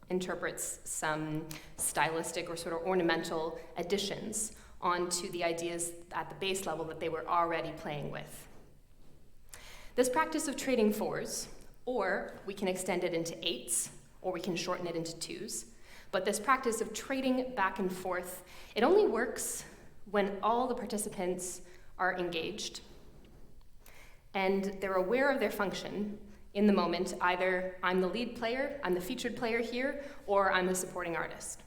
interprets some stylistic or sort of ornamental additions onto the ideas at the base level that they were already playing with. This practice of trading fours, or we can extend it into 8s, or we can shorten it into 2s. But this practice of trading back and forth, it only works when all the participants are engaged and they're aware of their function in the moment. Either I'm the lead player, I'm the featured player here, or I'm the supporting artist.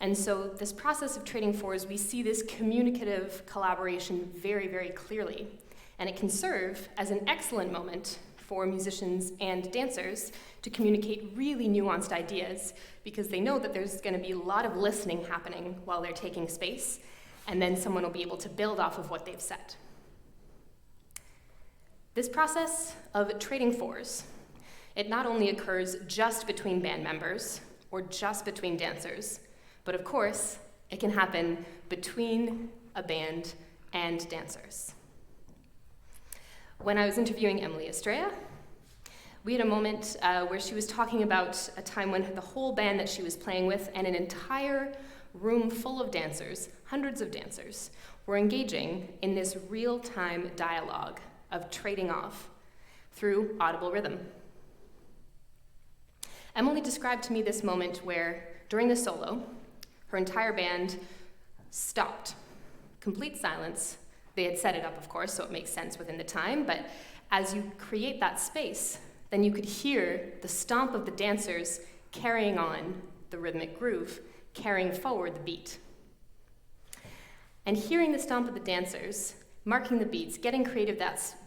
And so this process of trading fours, we see this communicative collaboration very, very clearly. And it can serve as an excellent moment for musicians and dancers to communicate really nuanced ideas, because they know that there's going to be a lot of listening happening while they're taking space, and then someone will be able to build off of what they've said. This process of trading fours, it not only occurs just between band members or just between dancers, but of course, it can happen between a band and dancers. When I was interviewing Emily Estrella, we had a moment where she was talking about a time when the whole band that she was playing with and an entire room full of dancers, hundreds of dancers, were engaging in this real-time dialogue of trading off through audible rhythm. Emily described to me this moment where, during the solo, her entire band stopped. Complete silence. They had set it up, of course, so it makes sense within the time, but as you create that space, then you could hear the stomp of the dancers carrying on the rhythmic groove, carrying forward the beat. And hearing the stomp of the dancers, marking the beats, getting creative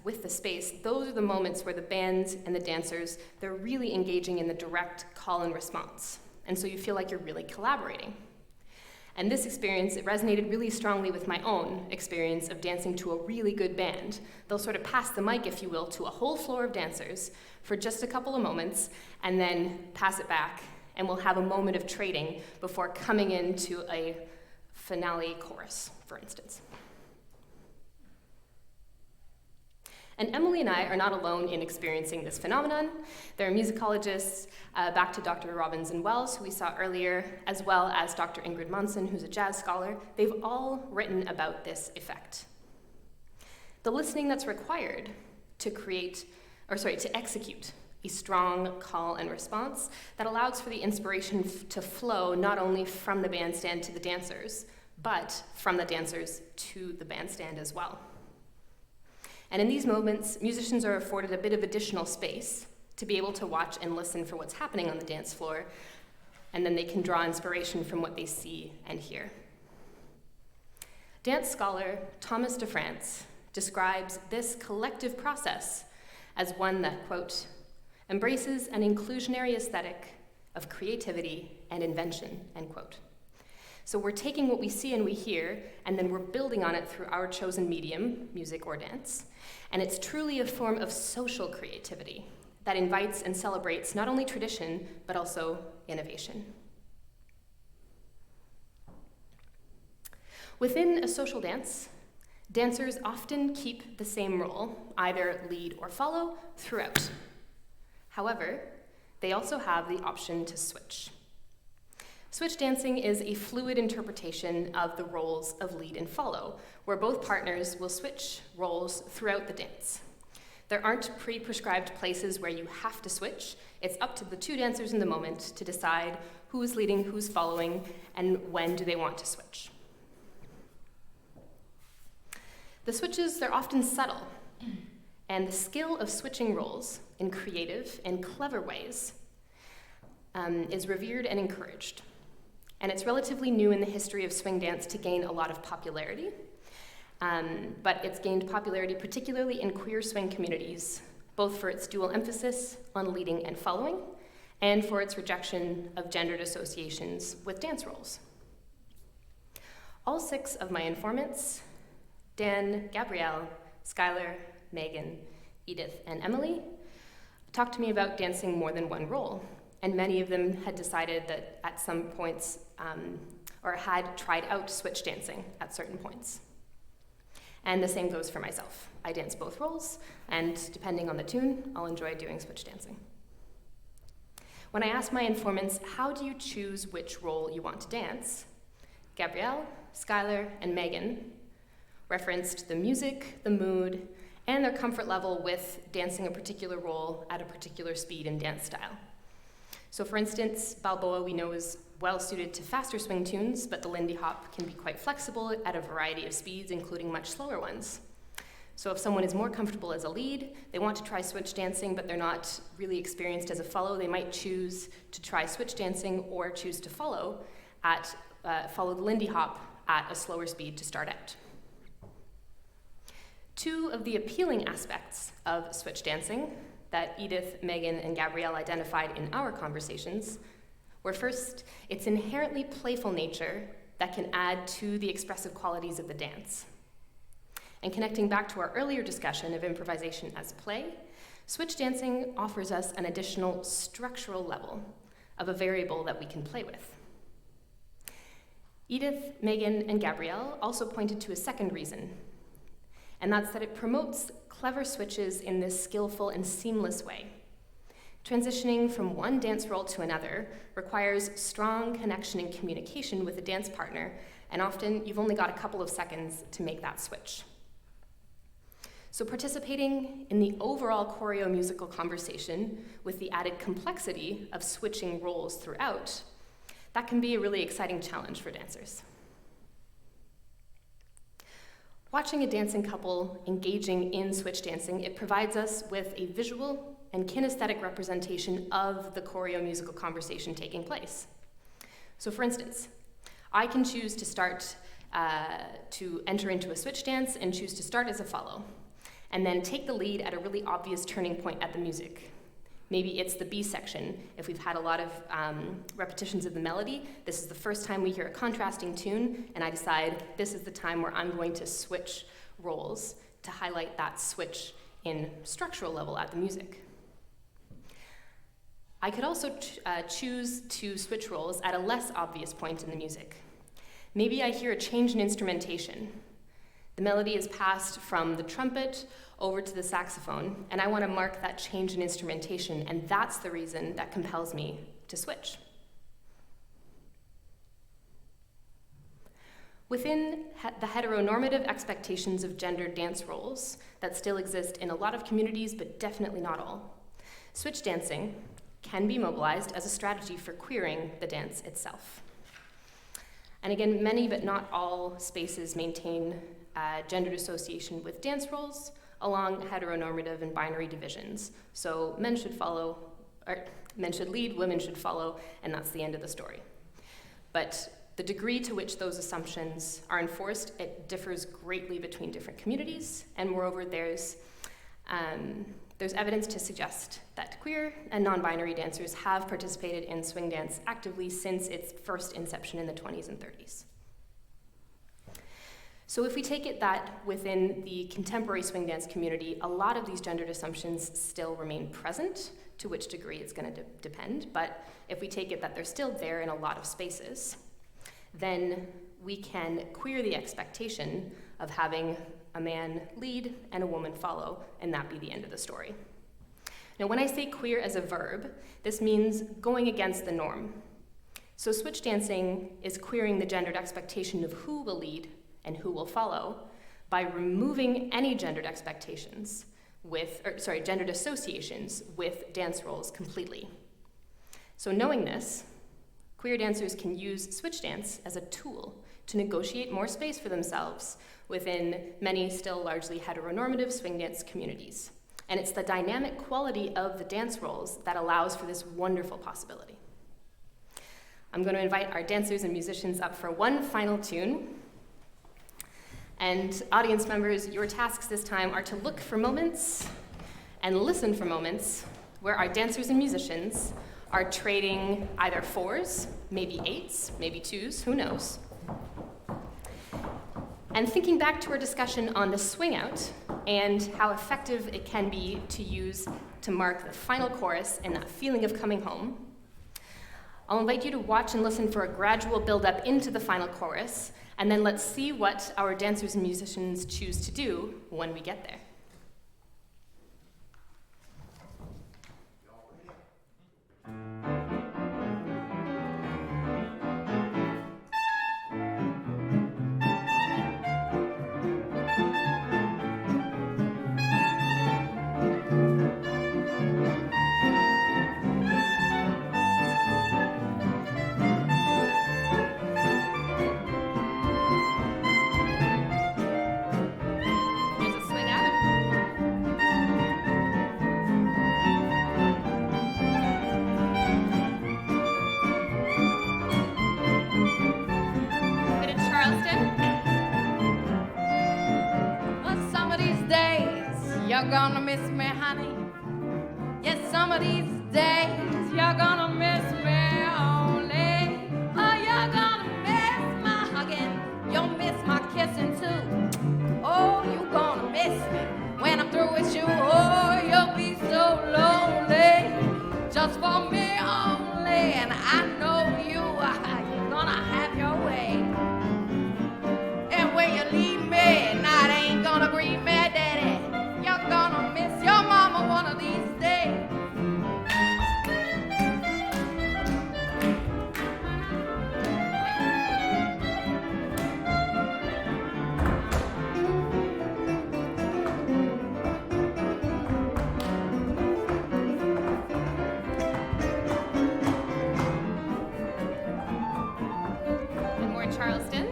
with the space, those are the moments where the bands and the dancers, they're really engaging in the direct call and response. And so you feel like you're really collaborating. And this experience, it resonated really strongly with my own experience of dancing to a really good band. They'll sort of pass the mic, if you will, to a whole floor of dancers for just a couple of moments, and then pass it back, and we'll have a moment of trading before coming into a finale chorus, for instance. And Emily and I are not alone in experiencing this phenomenon. There are musicologists, back to Dr. Robbins and Wells, who we saw earlier, as well as Dr. Ingrid Monson, who's a jazz scholar. They've all written about this effect. The listening that's required to execute a strong call and response that allows for the inspiration to flow not only from the bandstand to the dancers, but from the dancers to the bandstand as well. And in these moments, musicians are afforded a bit of additional space to be able to watch and listen for what's happening on the dance floor, and then they can draw inspiration from what they see and hear. Dance scholar Thomas de France describes this collective process as one that, quote, embraces an inclusionary aesthetic of creativity and invention, end quote. So we're taking what we see and we hear, and then we're building on it through our chosen medium, music or dance, and it's truly a form of social creativity that invites and celebrates not only tradition, but also innovation. Within a social dance, dancers often keep the same role, either lead or follow, throughout. However, they also have the option to switch. Switch dancing is a fluid interpretation of the roles of lead and follow, where both partners will switch roles throughout the dance. There aren't pre-prescribed places where you have to switch. It's up to the two dancers in the moment to decide who is leading, who's following, and when do they want to switch. The switches, they're often subtle, and the skill of switching roles in creative and clever ways is revered and encouraged. And it's relatively new in the history of swing dance to gain a lot of popularity, but it's gained popularity particularly in queer swing communities, both for its dual emphasis on leading and following, and for its rejection of gendered associations with dance roles. All 6 of my informants, Dan, Gabrielle, Skylar, Megan, Edith, and Emily, talked to me about dancing more than one role, and many of them had decided that at some points, or had tried out switch dancing at certain points. And the same goes for myself. I dance both roles, and depending on the tune, I'll enjoy doing switch dancing. When I asked my informants, how do you choose which role you want to dance? Gabrielle, Skylar, and Megan referenced the music, the mood, and their comfort level with dancing a particular role at a particular speed and dance style. So for instance, Balboa we know is well suited to faster swing tunes, but the Lindy Hop can be quite flexible at a variety of speeds, including much slower ones. So if someone is more comfortable as a lead, they want to try switch dancing, but they're not really experienced as a follow, they might choose to try switch dancing or choose to follow the Lindy Hop at a slower speed to start out. 2 of the appealing aspects of switch dancing that Edith, Megan, and Gabrielle identified in our conversations were first, its inherently playful nature that can add to the expressive qualities of the dance. And connecting back to our earlier discussion of improvisation as play, switch dancing offers us an additional structural level of a variable that we can play with. Edith, Megan, and Gabrielle also pointed to a second reason, and that's that it promotes clever switches in this skillful and seamless way. Transitioning from one dance role to another requires strong connection and communication with a dance partner, and often you've only got a couple of seconds to make that switch. So participating in the overall choreomusical conversation with the added complexity of switching roles throughout, that can be a really exciting challenge for dancers. Watching a dancing couple engaging in switch dancing, it provides us with a visual and kinesthetic representation of the choreomusical conversation taking place. So for instance, I can choose to start to enter into a switch dance and choose to start as a follow, and then take the lead at a really obvious turning point at the music. Maybe it's the B section. If we've had a lot of repetitions of the melody, this is the first time we hear a contrasting tune, and I decide this is the time where I'm going to switch roles to highlight that switch in structural level at the music. I could also choose to switch roles at a less obvious point in the music. Maybe I hear a change in instrumentation. The melody is passed from the trumpet over to the saxophone, and I want to mark that change in instrumentation, and that's the reason that compels me to switch. Within the heteronormative expectations of gendered dance roles that still exist in a lot of communities, but definitely not all, switch dancing can be mobilized as a strategy for queering the dance itself. And again, many but not all spaces maintain gendered association with dance roles along heteronormative and binary divisions. So men should lead, women should follow, and that's the end of the story. But the degree to which those assumptions are enforced, it differs greatly between different communities, and moreover, there's there's evidence to suggest that queer and non-binary dancers have participated in swing dance actively since its first inception in the 20s and 30s. So if we take it that within the contemporary swing dance community, a lot of these gendered assumptions still remain present, to which degree it's going to depend, but if we take it that they're still there in a lot of spaces, then we can queer the expectation of having a man lead and a woman follow, and that be the end of the story. Now, when I say queer as a verb, this means going against the norm. So switch dancing is queering the gendered expectation of who will lead and who will follow by removing any gendered expectations gendered associations with dance roles completely. So knowing this, queer dancers can use switch dance as a tool to negotiate more space for themselves within many still largely heteronormative swing dance communities. And it's the dynamic quality of the dance roles that allows for this wonderful possibility. I'm going to invite our dancers and musicians up for one final tune. And audience members, your tasks this time are to look for moments and listen for moments where our dancers and musicians are trading either fours, maybe eights, maybe twos, who knows. And thinking back to our discussion on the swing out and how effective it can be to use to mark the final chorus and that feeling of coming home, I'll invite you to watch and listen for a gradual build-up into the final chorus, and then let's see what our dancers and musicians choose to do when we get there. You're gonna miss me, honey. Yes, some of these days you're gonna miss me only. Oh, you're gonna miss my hugging. You'll miss my kissing too. Oh, you're gonna miss me when I'm through with you. Oh, you'll be so lonely just for me only. And I know you're gonna have your way. And when you leave me, night ain't gonna grieve me, daddy. You're gonna miss your mama one of these days. And more Charleston.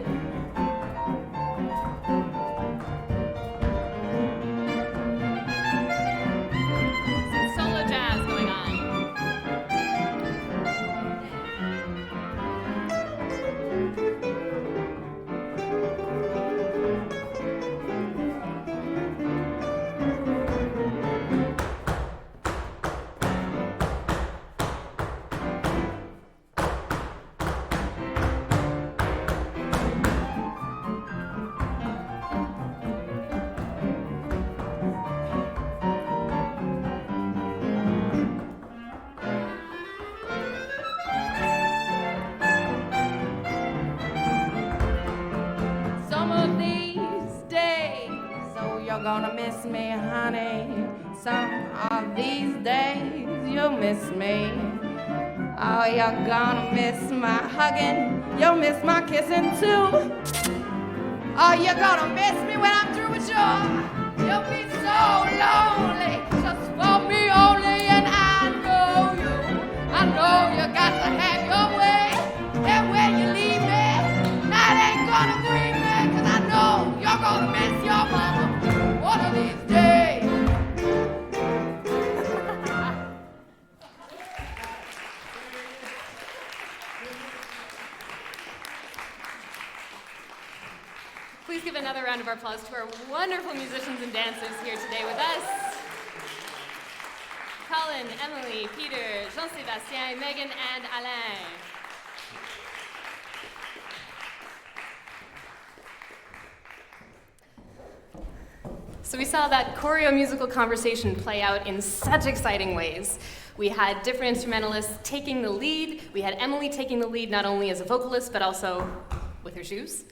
Gonna miss me, honey. Some of these days you'll miss me. Oh, you're gonna miss my hugging. You'll miss my kissing too. Oh, you're gonna miss me when I'm through with you. You'll be so lonely just for me only. And I know you got to have your way. And when you leave me, that ain't gonna grieve me. 'Cause I know you're gonna miss your mama one of these days. Please give another round of applause to our wonderful musicians and dancers here today with us. Colin, Emily, Peter, Jean-Sébastien, Megan, and Alain. So we saw that choreomusical conversation play out in such exciting ways. We had different instrumentalists taking the lead. We had Emily taking the lead not only as a vocalist, but also with her shoes.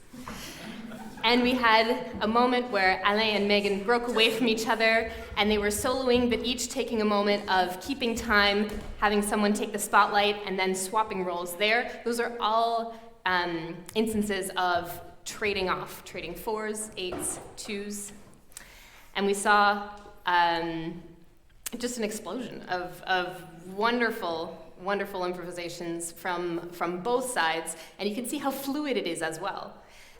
And we had a moment where Alain and Megan broke away from each other, and they were soloing, but each taking a moment of keeping time, having someone take the spotlight, and then swapping roles there. Those are all instances of trading off, trading 4s, 8s, 2s. And we saw just an explosion of wonderful, wonderful improvisations from both sides, and you can see how fluid it is as well.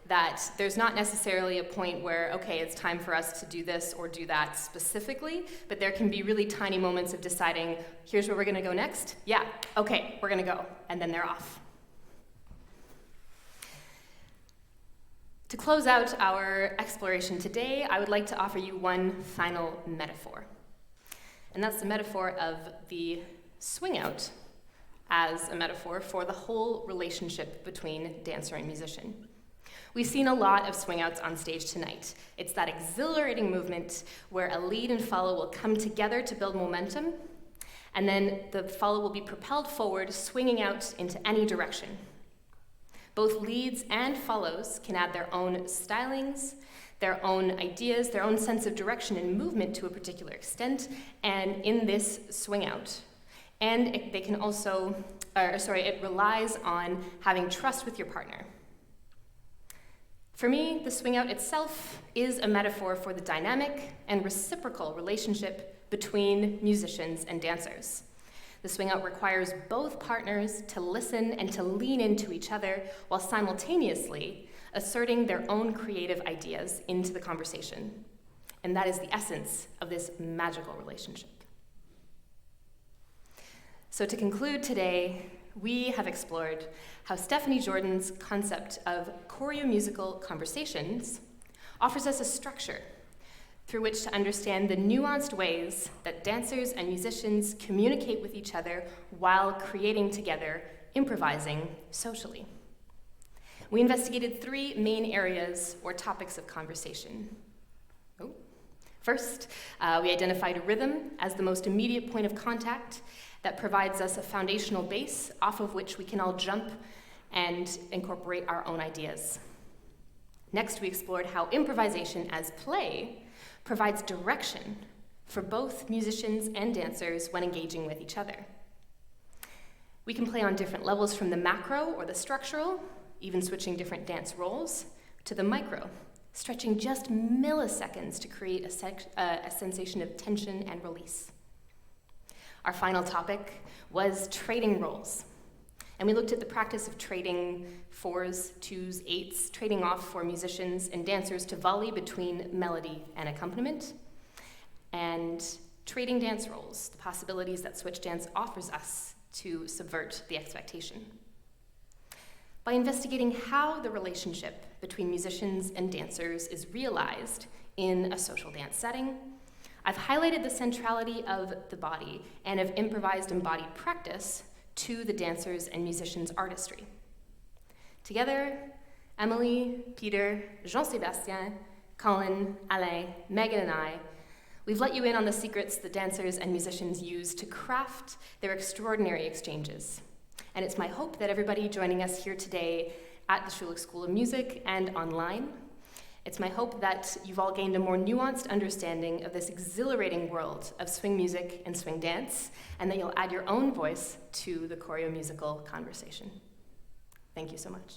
That there's not necessarily a point where, okay, it's time for us to do this or do that specifically, but there can be really tiny moments of deciding, here's where we're gonna go next. Yeah, okay, we're gonna go, and then they're off. To close out our exploration today, I would like to offer you one final metaphor. And that's the metaphor of the swing out as a metaphor for the whole relationship between dancer and musician. We've seen a lot of swing outs on stage tonight. It's that exhilarating movement where a lead and follow will come together to build momentum, and then the follow will be propelled forward, swinging out into any direction. Both leads and follows can add their own stylings, their own ideas, their own sense of direction and movement to a particular extent, and in this swing out. And they can also, it relies on having trust with your partner. For me, the swing out itself is a metaphor for the dynamic and reciprocal relationship between musicians and dancers. The swing out requires both partners to listen and to lean into each other while simultaneously asserting their own creative ideas into the conversation. And that is the essence of this magical relationship. So to conclude today, we have explored how Stephanie Jordan's concept of choreomusical conversations offers us a structure through which to understand the nuanced ways that dancers and musicians communicate with each other while creating together, improvising socially. We investigated 3 main areas or topics of conversation. First, we identified rhythm as the most immediate point of contact that provides us a foundational base off of which we can all jump and incorporate our own ideas. Next, we explored how improvisation as play provides direction for both musicians and dancers when engaging with each other. We can play on different levels from the macro or the structural, even switching different dance roles, to the micro, stretching just milliseconds to create a sensation of tension and release. Our final topic was trading roles. And we looked at the practice of trading 4s, 2s, 8s, trading off for musicians and dancers to volley between melody and accompaniment, and trading dance roles, the possibilities that switch dance offers us to subvert the expectation. By investigating how the relationship between musicians and dancers is realized in a social dance setting, I've highlighted the centrality of the body and of improvised embodied practice to the dancers and musicians' artistry. Together, Emily, Peter, Jean-Sébastien, Colin, Alain, Megan, and I, we've let you in on the secrets the dancers and musicians use to craft their extraordinary exchanges. And it's my hope that everybody joining us here today at the Schulich School of Music and online, it's my hope that you've all gained a more nuanced understanding of this exhilarating world of swing music and swing dance, and that you'll add your own voice to the choreomusical conversation. Thank you so much.